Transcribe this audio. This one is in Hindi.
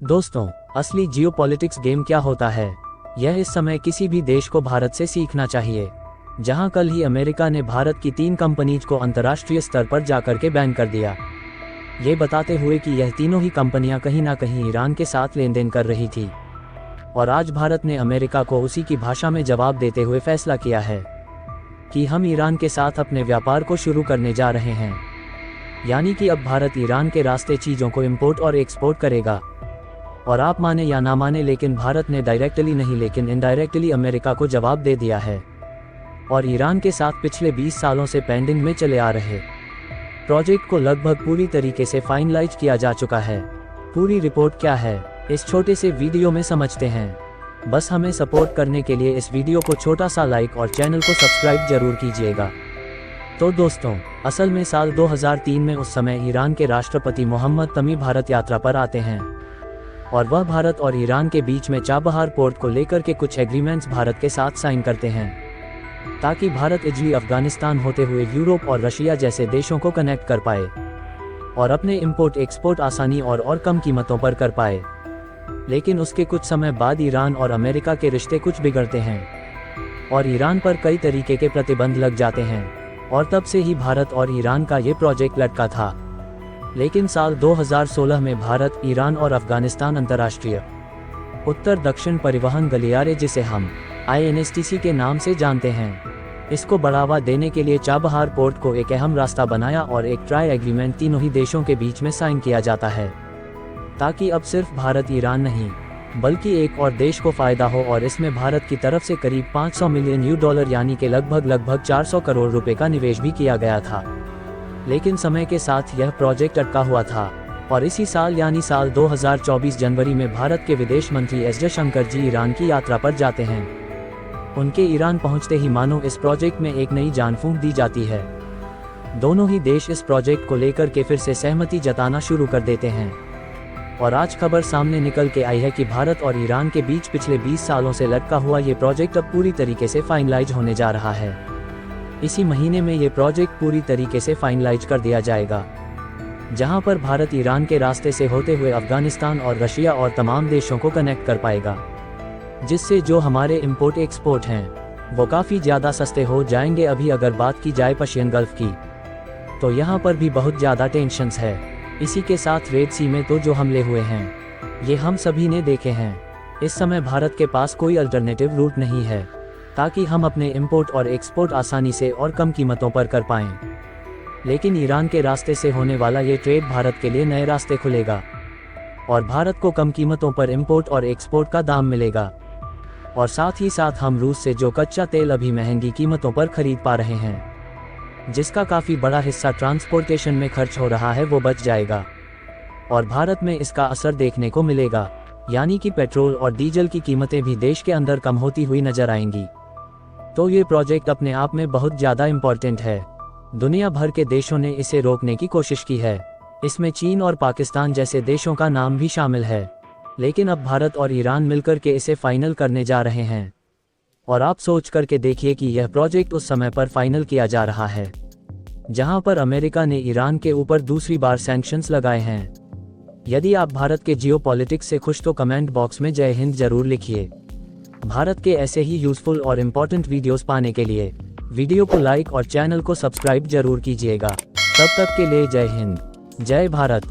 दोस्तों, असली जियोपॉलिटिक्स गेम क्या होता है, यह इस समय किसी भी देश को भारत से सीखना चाहिए। जहां कल ही अमेरिका ने भारत की 3 कंपनीज को अंतर्राष्ट्रीय स्तर पर जाकर के बैन कर दिया, ये बताते हुए कि यह तीनों ही कंपनियां कहीं ना कहीं ईरान के साथ लेन देन कर रही थी। और आज भारत ने अमेरिका को उसी की भाषा में जवाब देते हुए फैसला किया है कि हम ईरान के साथ अपने व्यापार को शुरू करने जा रहे हैं। यानी कि अब भारत ईरान के रास्ते चीज़ों को इंपोर्ट और एक्सपोर्ट करेगा। और आप माने या ना माने, लेकिन भारत ने डायरेक्टली नहीं लेकिन इनडायरेक्टली अमेरिका को जवाब दे दिया है। और ईरान के साथ पिछले 20 सालों से पेंडिंग में चले आ रहे प्रोजेक्ट को लगभग पूरी तरीके से फाइनलाइज किया जा चुका है। पूरी रिपोर्ट क्या है, इस छोटे से वीडियो में समझते हैं। बस हमें सपोर्ट करने के लिए इस वीडियो को छोटा सा लाइक और चैनल को सब्सक्राइब जरूर कीजिएगा। तो दोस्तों, असल में साल 2003 में उस समय ईरान के राष्ट्रपति मोहम्मद तमी भारत यात्रा पर आते हैं। और वह भारत और ईरान के बीच में चाबहार पोर्ट को लेकर के कुछ एग्रीमेंट्स भारत के साथ साइन करते हैं, ताकि भारत इजली अफगानिस्तान होते हुए यूरोप और रशिया जैसे देशों को कनेक्ट कर पाए और अपने इंपोर्ट एक्सपोर्ट आसानी और कम कीमतों पर कर पाए। लेकिन उसके कुछ समय बाद ईरान और अमेरिका के रिश्ते कुछ बिगड़ते हैं और ईरान पर कई तरीके के प्रतिबंध लग जाते हैं। और तब से ही भारत और ईरान का ये प्रोजेक्ट लटका था। लेकिन साल 2016 में भारत, ईरान और अफगानिस्तान अंतर्राष्ट्रीय उत्तर दक्षिण परिवहन गलियारे, जिसे हम INSTC के नाम से जानते हैं, इसको बढ़ावा देने के लिए चाबहार पोर्ट को एक अहम रास्ता बनाया और एक ट्राई एग्रीमेंट तीनों ही देशों के बीच में साइन किया जाता है, ताकि अब सिर्फ भारत ईरान नहीं बल्कि एक और देश को फायदा हो। और इसमें भारत की तरफ से करीब $500 मिलियन यानी कि लगभग 400 करोड़ रुपए का निवेश भी किया गया था। लेकिन समय के साथ यह प्रोजेक्ट अटका हुआ था और इसी साल यानी साल 2024 जनवरी में भारत के विदेश मंत्री एस जयशंकर जी ईरान की यात्रा पर जाते हैं। उनके ईरान पहुंचते ही मानो इस प्रोजेक्ट में एक नई जान फूंक दी जाती है। दोनों ही देश इस प्रोजेक्ट को लेकर के फिर से सहमति जताना शुरू कर देते हैं। और आज खबर सामने निकल के आई है कि भारत और ईरान के बीच पिछले 20 सालों से लटका हुआ ये प्रोजेक्ट अब पूरी तरीके से फाइनलाइज होने जा रहा है। इसी महीने में ये प्रोजेक्ट पूरी तरीके से फाइनलाइज कर दिया जाएगा, जहां पर भारत ईरान के रास्ते से होते हुए अफगानिस्तान और रशिया और तमाम देशों को कनेक्ट कर पाएगा, जिससे जो हमारे इंपोर्ट एक्सपोर्ट हैं वो काफ़ी ज़्यादा सस्ते हो जाएंगे। अभी अगर बात की जाए पर्शियन गल्फ की, तो यहाँ पर भी बहुत ज़्यादा टेंशंस है। इसी के साथ रेड सी में तो जो हमले हुए हैं ये हम सभी ने देखे हैं। इस समय भारत के पास कोई अल्टरनेटिव रूट नहीं है, ताकि हम अपने इंपोर्ट और एक्सपोर्ट आसानी से और कम कीमतों पर कर पाएं। लेकिन ईरान के रास्ते से होने वाला ये ट्रेड भारत के लिए नए रास्ते खुलेगा और भारत को कम कीमतों पर इंपोर्ट और एक्सपोर्ट का दाम मिलेगा। और साथ ही साथ हम रूस से जो कच्चा तेल अभी महंगी कीमतों पर खरीद पा रहे हैं, जिसका काफ़ी बड़ा हिस्सा ट्रांसपोर्टेशन में खर्च हो रहा है, वो बच जाएगा और भारत में इसका असर देखने को मिलेगा। यानी कि पेट्रोल और डीजल की कीमतें भी देश के अंदर कम होती हुई नजर आएंगी। तो ये प्रोजेक्ट अपने आप में बहुत ज़्यादा इम्पोर्टेंट है। दुनिया भर के देशों ने इसे रोकने की कोशिश की है। इसमें चीन और पाकिस्तान जैसे देशों का नाम भी शामिल है। लेकिन अब भारत और ईरान मिलकर के इसे फाइनल करने जा रहे हैं। और आप सोच करके देखिए कि यह प्रोजेक्ट उस समय पर फाइनल किया जा रहा है जहां पर अमेरिका ने ईरान के ऊपर दूसरी बार सैंक्शंस लगाए हैं। यदि आप भारत के जियोपॉलिटिक्स से खुश तो कमेंट बॉक्स में जय हिंद जरूर लिखिए। भारत के ऐसे ही यूजफुल और इम्पोर्टेंट वीडियोस पाने के लिए वीडियो को लाइक और चैनल को सब्सक्राइब जरूर कीजिएगा। तब तक के लिए जय हिंद, जय भारत।